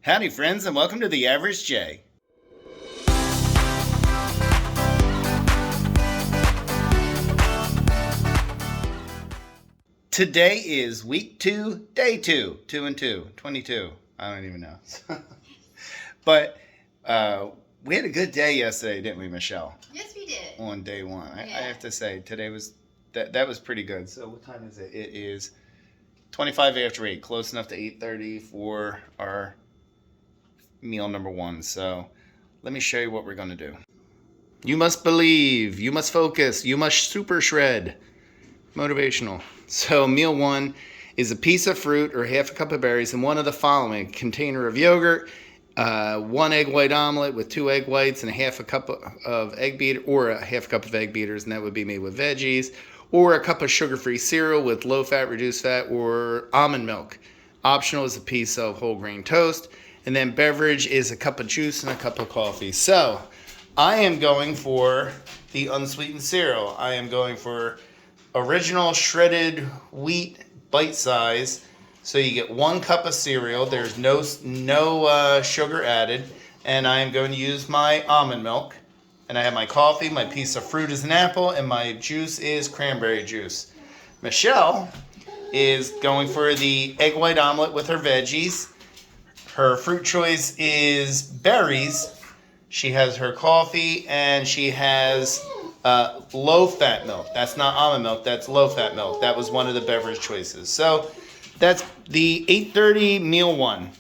Howdy, friends, and welcome to The Average J. Today is week 2, day 2, 2 and 2, 22. I don't even know. But we had a good day yesterday, didn't we, Michelle? Yes, we did. On day 1. Yeah. I have to say, today was, that was pretty good. So what time is it? It is 25 after 8, close enough to 8:30 for our meal number 1. So let me show you what we're going to do. You must believe, you must focus, you must super shred. Motivational. So meal 1 is a piece of fruit or half a cup of berries and one of the following: a container of yogurt, 1 egg white omelet with 2 egg whites and a half a cup of egg beater, or a half cup of egg beaters, and that would be made with veggies, or a cup of sugar-free cereal with low fat, reduced fat, or almond milk. Optional is a piece of whole grain toast. And then beverage is a cup of juice and a cup of coffee. So I am going for the unsweetened cereal. I am going for original shredded wheat bite size. So you get 1 cup of cereal. There's no sugar added. And I am going to use my almond milk. And I have my coffee. My piece of fruit is an apple. And my juice is cranberry juice. Michelle is going for the egg white omelet with her veggies. Her fruit choice is berries. She has her coffee, and she has low-fat milk. That's not almond milk. That's low-fat milk. That was one of the beverage choices. So that's the 8:30 meal 1.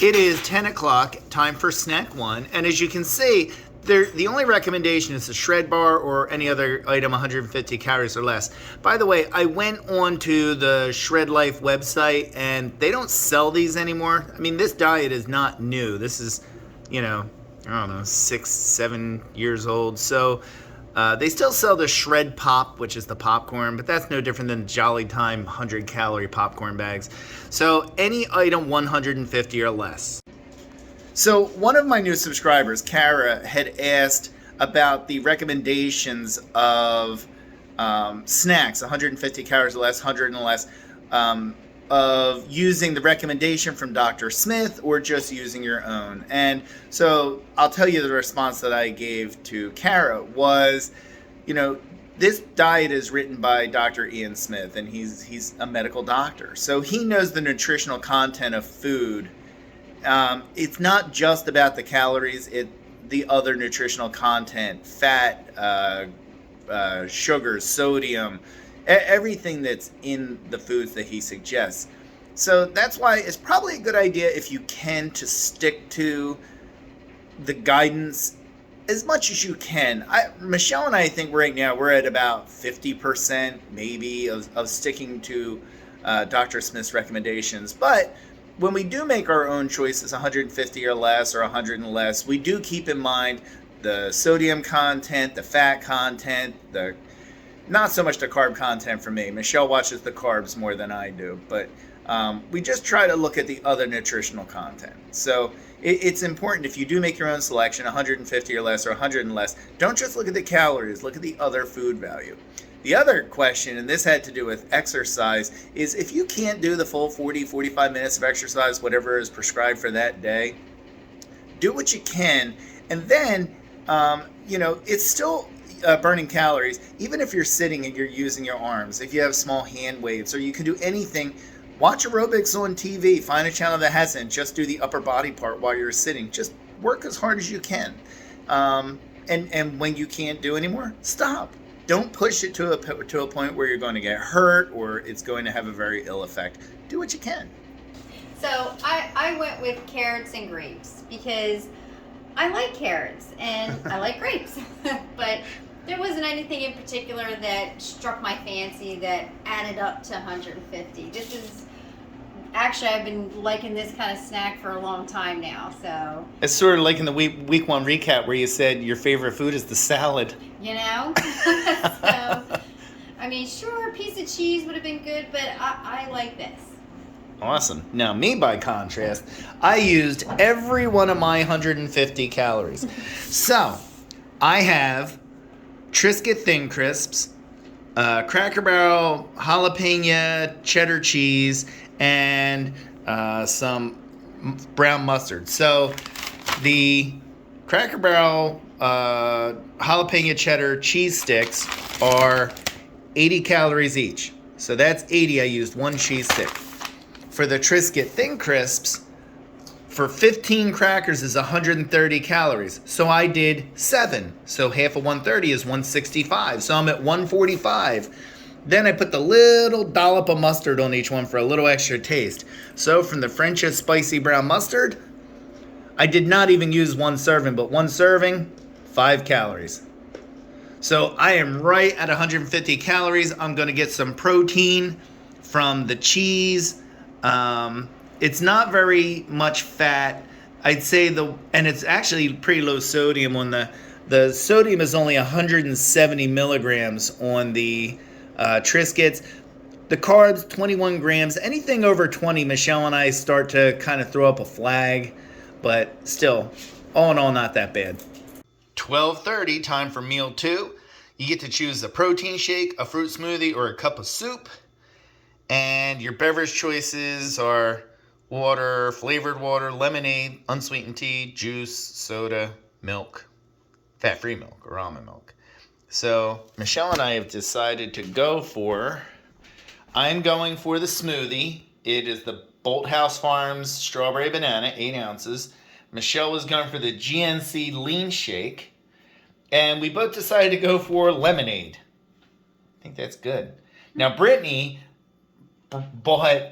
It is 10 o'clock, time for snack 1. And as you can see, the only recommendation is a shred bar or any other item 150 calories or less. By the way, I went on to the Shred Life website, and they don't sell these anymore. I mean, this diet is not new. This is, I don't know, 6, 7 years old. So they still sell the Shred Pop, which is the popcorn, but that's no different than Jolly Time 100-calorie popcorn bags. So any item 150 or less. So one of my new subscribers, Kara, had asked about the recommendations of snacks, 150 calories or less, 100 and less, of using the recommendation from Dr. Smith or just using your own. And so I'll tell you the response that I gave to Kara was, this diet is written by Dr. Ian Smith, and he's a medical doctor. So he knows the nutritional content of food. It's not just about the calories, the other nutritional content, fat, sugars, sodium, everything that's in the foods that he suggests. So that's why it's probably a good idea, if you can, to stick to the guidance as much as you can. Michelle and I think right now we're at about 50% maybe of sticking to Dr. Smith's recommendations. But when we do make our own choices, 150 or less or 100 and less, we do keep in mind the sodium content, the fat content, not so much the carb content for me. Michelle watches the carbs more than I do, but we just try to look at the other nutritional content. So it's important, if you do make your own selection, 150 or less or 100 and less, don't just look at the calories, look at the other food value. The other question, and this had to do with exercise, is if you can't do the full 40, 45 minutes of exercise, whatever is prescribed for that day, do what you can. And then, it's still burning calories, even if you're sitting and you're using your arms. If you have small hand weights, or you can do anything, watch aerobics on TV, find a channel that hasn't, just do the upper body part while you're sitting. Just work as hard as you can. And when you can't do anymore, stop. Don't push it to a point where you're going to get hurt or it's going to have a very ill effect. Do what you can. So I went with carrots and grapes because I like carrots and I like grapes. But there wasn't anything in particular that struck my fancy that added up to 150. Actually, I've been liking this kind of snack for a long time now, so. It's sort of like in the week 1 recap where you said your favorite food is the salad. So, sure, a piece of cheese would have been good, but I like this. Awesome. Now, me, by contrast, I used every one of my 150 calories. So, I have Triscuit Thin Crisps, Cracker Barrel jalapeno cheddar cheese, and some brown mustard. So the Cracker Barrel jalapeno cheddar cheese sticks are 80 calories each. So that's 80. I used one cheese stick. For the Triscuit Thin Crisps, for 15 crackers is 130 calories. So I did 7. So half of 130 is 165. So I'm at 145. Then I put the little dollop of mustard on each one for a little extra taste. So from the French's Spicy Brown Mustard, I did not even use one serving, but one serving, 5 calories. So I am right at 150 calories. I'm going to get some protein from the cheese. It's not very much fat. I'd say and it's actually pretty low sodium on the sodium is only 170 milligrams on the Triscuits. The carbs, 21 grams. Anything over 20, Michelle and I start to kind of throw up a flag. But still, all in all, not that bad. 12:30, time for meal 2. You get to choose a protein shake, a fruit smoothie, or a cup of soup. And your beverage choices are water, flavored water, lemonade, unsweetened tea, juice, soda, milk, fat-free milk, or almond milk. So Michelle and I have decided to I'm going for the smoothie. It is the Bolthouse Farms Strawberry Banana, 8 ounces. Michelle was going for the GNC Lean Shake. And we both decided to go for lemonade. I think that's good. Now, Brittany bought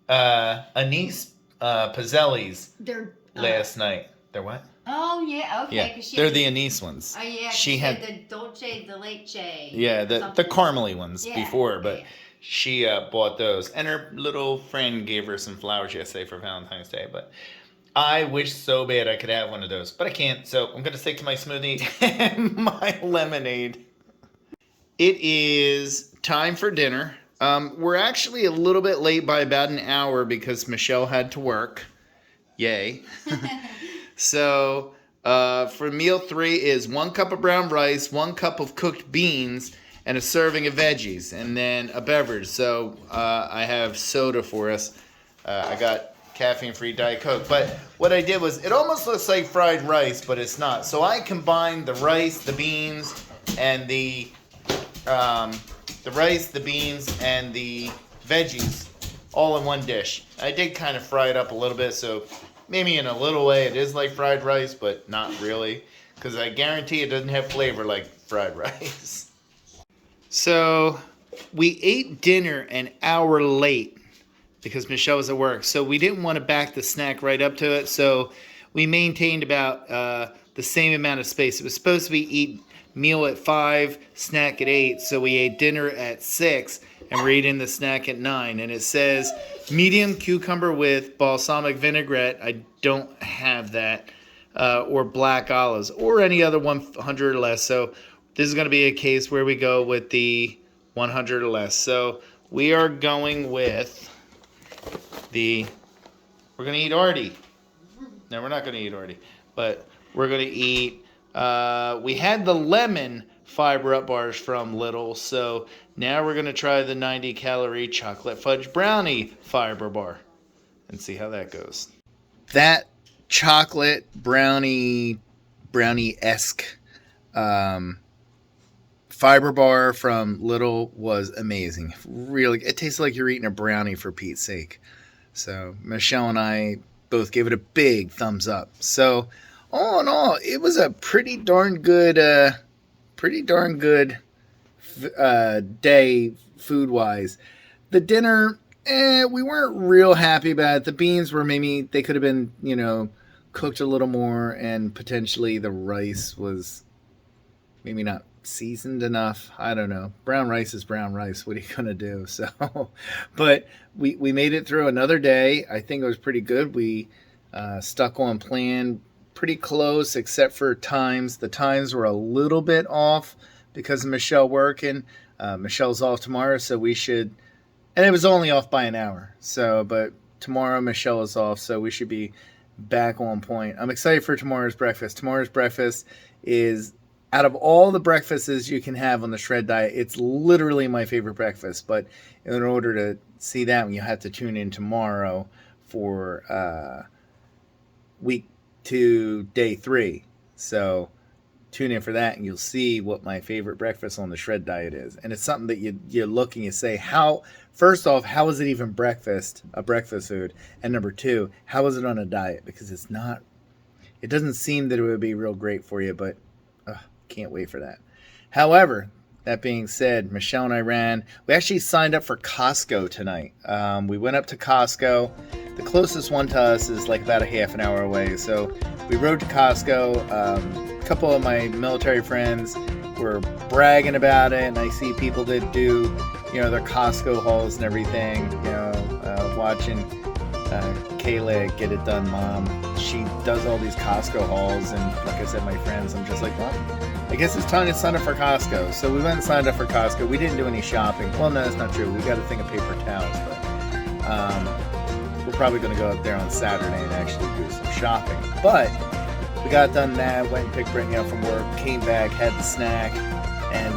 Anise Pizzelli's last night. They're what? Oh, yeah, okay. Yeah, they're the anise ones. Oh, yeah, she had the dolce de leche. Yeah, the caramely ones before, but yeah. She bought those. And her little friend gave her some flowers yesterday for Valentine's Day, but I wish so bad I could have one of those, but I can't, so I'm going to stick to my smoothie and my lemonade. It is time for dinner. We're actually a little bit late by about an hour because Michelle had to work. Yay. So for meal 3 is 1 cup of brown rice, 1 cup of cooked beans, and a serving of veggies, and then a beverage. So I have soda for us. I got caffeine-free Diet Coke. But what I did was, it almost looks like fried rice, but it's not. So I combined the rice, the beans, and the veggies all in one dish. I did kind of fry it up a little bit, so maybe in a little way it is like fried rice, but not really, because I guarantee it doesn't have flavor like fried rice. So we ate dinner an hour late because Michelle was at work. So we didn't want to back the snack right up to it. So we maintained about the same amount of space. It was supposed to be eat meal at 5, snack at 8. So we ate dinner at 6 and we're eating the snack at 9. And it says medium cucumber with balsamic vinaigrette. I don't have that. Or black olives or any other 100 or less. So this is going to be a case where we go with the 100 or less. So we are going with we're going to eat Artie. No, we're not going to eat Artie. But we're going to eat, we had the lemon fiber up bars from Lidl. So now we're going to try the 90 calorie chocolate fudge brownie fiber bar and see how that goes. That chocolate brownie-esque fiber bar from Lidl was amazing. Really, it tastes like you're eating a brownie, for Pete's sake. So Michelle and I both gave it a big thumbs up. So all in all, it was a pretty darn good day food-wise. The dinner, we weren't real happy about it. The beans were they could have been, cooked a little more, and potentially the rice was maybe not seasoned enough. I don't know. Brown rice is brown rice. What are you going to do? So, but we made it through another day. I think it was pretty good. We stuck on plan pretty close, except for times. The times were a little bit off because of Michelle working. Michelle's off tomorrow, so we should, and it was only off by an hour. So, but tomorrow Michelle is off, so we should be back on point. I'm excited for tomorrow's breakfast. Tomorrow's breakfast is, out of all the breakfasts you can have on the Shred Diet, it's literally my favorite breakfast. But in order to see that, you have to tune in tomorrow for week 2, day 3. So tune in for that, and you'll see what my favorite breakfast on the shred diet is. And it's something that you look and you say, first off, how is it even a breakfast food? And number 2, how is it on a diet? Because it doesn't seem that it would be real great for you, but can't wait for that. However, that being said, Michelle and I we actually signed up for Costco tonight. We went up to Costco. The closest one to us is like about a half an hour away. So we rode to Costco. A couple of my military friends were bragging about it, and I see people that do, their Costco hauls and everything, watching Kayla get it done, Mom. She does all these Costco hauls, and like I said, my friends, I'm just like, well, I guess it's time to sign up for Costco. So we went and signed up for Costco. We didn't do any shopping. Well, no, that's not true. We got a thing of paper towels, but we're probably going to go up there on Saturday and actually do some shopping. But we got done that, went and picked Brittany up from work, came back, had the snack, and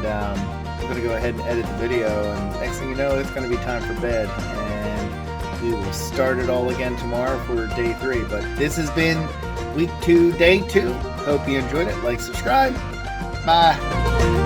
we're going to go ahead and edit the video. And next thing you know, it's going to be time for bed. And we will start it all again tomorrow for day 3. But this has been week 2, day 2. Hope you enjoyed it. Like, subscribe. Bye.